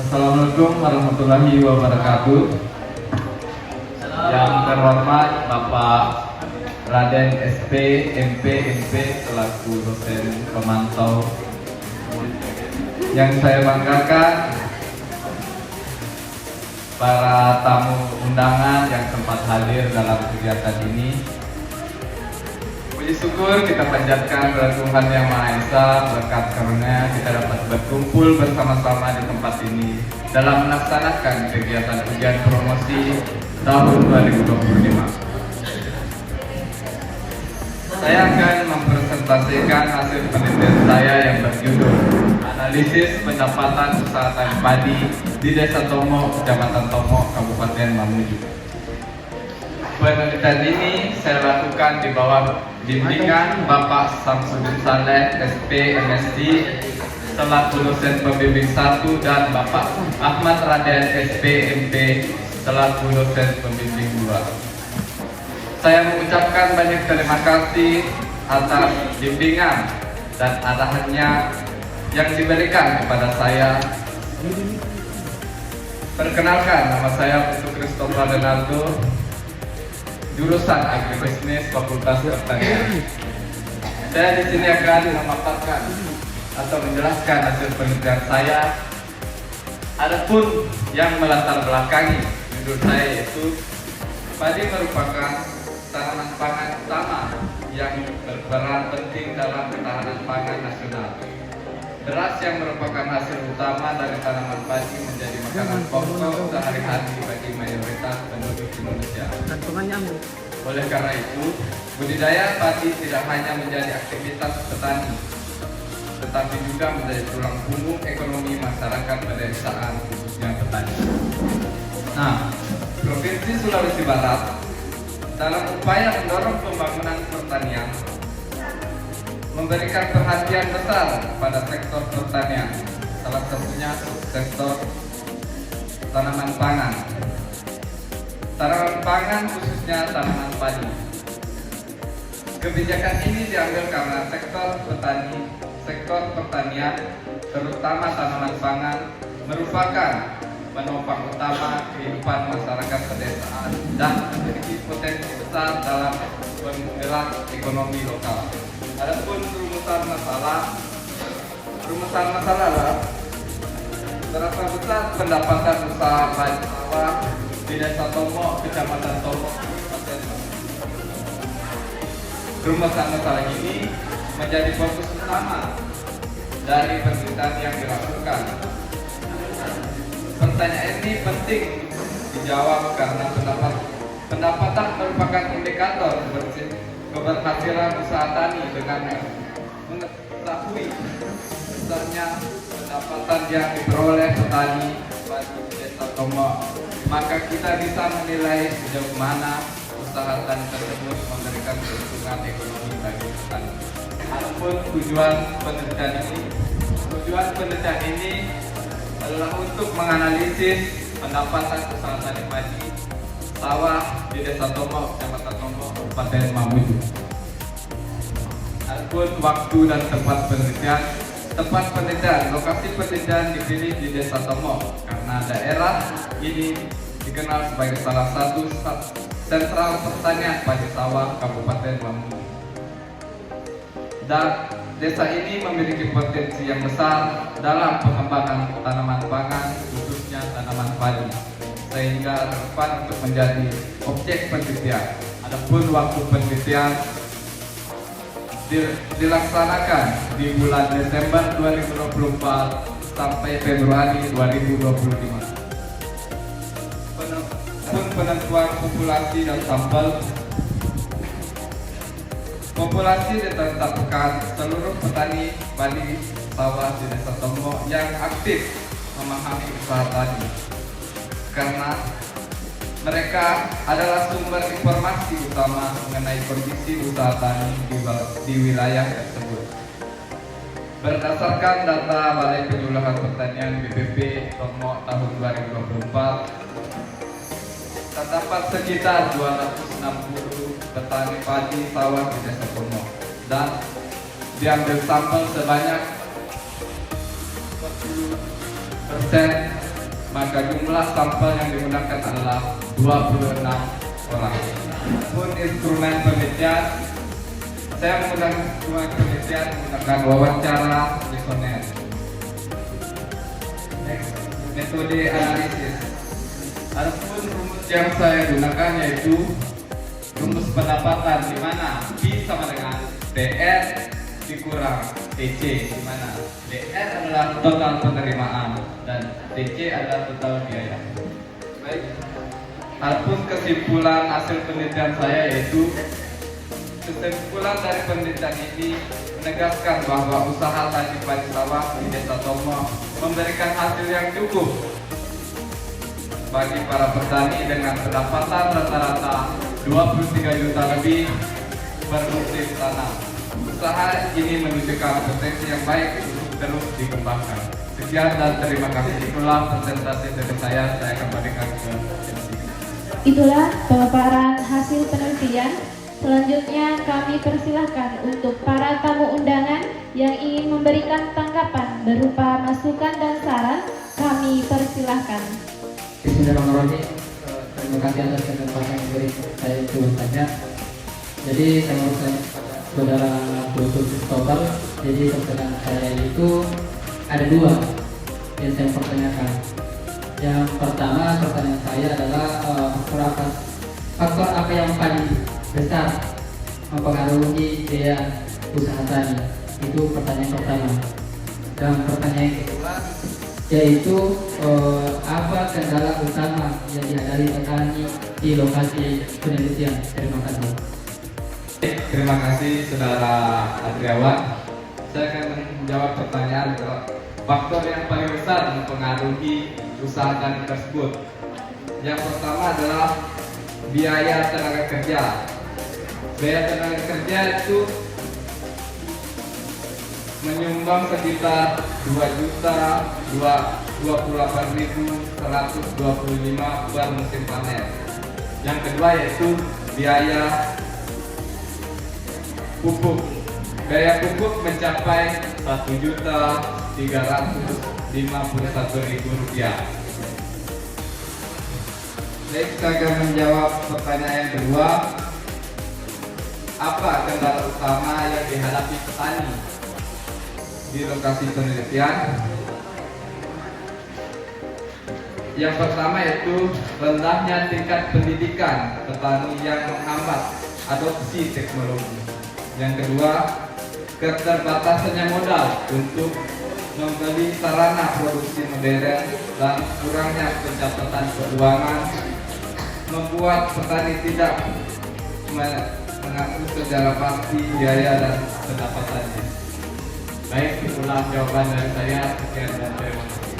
Assalamualaikum warahmatullahi wabarakatuh. Yang terhormat Bapak Raden SP MP selaku dosen pemantau. Yang saya banggakan para tamu undangan yang sempat hadir dalam kegiatan ini. Puji syukur kita panjatkan kepada Tuhan Yang Maha Esa, berkat karunia kita dapat berkumpul bersama-sama di tempat ini dalam melaksanakan kegiatan ujian promosi tahun 2025. Saya akan mempresentasikan hasil penelitian saya yang berjudul Analisis Pendapatan Usaha Tani Padi di Desa Tomo, Kecamatan Tomo, Kabupaten Mamuju. Penelitian ini saya lakukan di bawah bimbingan Bapak Samsudin Saleh SP MSc selaku dosen pembimbing 1 dan Bapak Ahmad Raden SP MP selaku dosen pembimbing 2. Saya mengucapkan banyak terima kasih atas bimbingan dan arahannya yang diberikan kepada saya. Perkenalkan, nama saya Putu Christopher Renaldo, jurusan Agribisnis Fakultas Pertanian. Saya di sini akan memaparkan atau menjelaskan hasil penelitian saya. Adapun yang melatar belakangi judul saya yaitu padi merupakan tanaman pangan utama yang berperan penting dalam ketahanan pangan nasional. Beras yang merupakan hasil utama dari tanaman padi menjadi makanan pokok sehari-hari bagi mayoritas penduduk Indonesia. Oleh karena itu, budidaya padi tidak hanya menjadi aktivitas petani, tetapi juga menjadi tulang punggung ekonomi masyarakat pedesaan, khususnya petani. Nah, Provinsi Sulawesi Barat dalam upaya mendorong pembangunan pertanian memberikan perhatian besar pada sektor pertanian, salah satunya sektor tanaman pangan. Tanaman pangan khususnya tanaman padi. Kebijakan ini diambil karena sektor pertanian, terutama tanaman pangan, merupakan penopang utama kehidupan masyarakat pedesaan dan memiliki potensi besar dalam penggerak ekonomi lokal. Adapun rumusan masalah adalah berapa besar pendapatan usaha padi sawah di Desa Tomo, Kecamatan Tomo, Kabupaten Mamuju. Rumusan masalah ini menjadi fokus utama dari penelitian yang dilakukan. Pertanyaan ini penting dijawab karena pendapatan merupakan indikator keberhasilan usaha tani. Dengan mengetahui besarnya pendapatan yang diperoleh petani di Desa Tomo, maka kita bisa menilai sejauh mana usaha tani tersebut memberikan keuntungan ekonomi bagi petani. Adapun tujuan penelitian ini adalah untuk menganalisis pendapatan usaha tani padi sawah di Desa Tomo, Kecamatan Tomo, Kabupaten Mamuju. Adapun waktu dan tempat penelitian, lokasi penelitian dipilih di Desa Tomo karena daerah ini dikenal sebagai salah satu sentral pertanian padi sawah Kabupaten Mamuju. Dan desa ini memiliki potensi yang besar dalam pengembangan tanaman pangan, khususnya tanaman padi, sehingga relevan untuk menjadi objek penelitian. Adapun waktu penelitian dilaksanakan di bulan Desember 2024 sampai Februari 2025. Penentuan populasi dan sampel. Populasi ditetapkan seluruh petani padi sawah di Desa Tomo yang aktif memahami usaha tani, karena mereka adalah sumber informasi utama mengenai kondisi usaha tani di wilayah tersebut. Berdasarkan data Balai Penyuluhan Pertanian BPP Tomo tahun 2024, terdapat sekitar 260 petani padi sawah di Desa Tomo dan diambil sampel sebanyak 40% maka jumlah sampel yang digunakan adalah 26 orang. Pun instrumen penelitian, saya menggunakan instrumen penelitian menggunakan wawancara kuesioner. Metode analisis. Adapun rumus yang saya gunakan yaitu rumus pendapatan, di mana P sama dengan DR dikurang TC, di mana DR adalah total penerimaan dan TC adalah total biaya. Baik. Adapun kesimpulan hasil penelitian saya yaitu kesimpulan dari penelitian ini menegaskan bahwa usaha tani padi sawah di Desa Tomo memberikan hasil yang cukup bagi para petani dengan pendapatan rata-rata 23 juta lebih per musim tanam. Usaha ini menunjukkan potensi yang baik untuk terus dikembangkan. Sekian dan terima kasih. Itulah presentasi dari saya kembalikan ke Itulah pemaparan hasil penelitian. Selanjutnya kami persilahkan untuk para tamu undangan yang ingin memberikan tanggapan berupa masukan dan saran. Kami persilahkan. Bismillahirrahmanirrahim. Terima kasih atas kesempatan yang diberi saya itu saja. Jadi saya mau tanya kepada saudara Dr. Christopher. Jadi pertanyaan saya itu ada dua yang saya pertanyakan. Yang pertama pertanyaan saya adalah faktor apa yang paling besar mempengaruhi biaya usaha tani? Itu pertanyaan pertama. Dan pertanyaan yang kedua yaitu apa kendala utama yang dihadapi petani di lokasi penelitian? Terima kasih. Terima kasih Saudara Adriawan. Saya akan menjawab pertanyaan faktor yang paling besar mempengaruhi usaha tani tersebut. Yang pertama adalah biaya tenaga kerja. Biaya tenaga kerja itu menyumbang sekitar 2.028.125 per musim panen. Yang kedua yaitu biaya pupuk. Biaya pupuk mencapai Rp1.351.000. Baik, saya akan menjawab pertanyaan yang kedua. Apa kendala utama yang dihadapi petani di lokasi penelitian? Yang pertama yaitu rendahnya tingkat pendidikan petani yang menghambat adopsi teknologi. Yang kedua, keterbatasannya modal untuk membeli sarana produksi modern dan kurangnya pencatatan keuangan membuat petani tidak mengatur secara pasti biaya dan pendapatannya. Baik, itulah jawaban dari saya. Sekian dan terima kasih.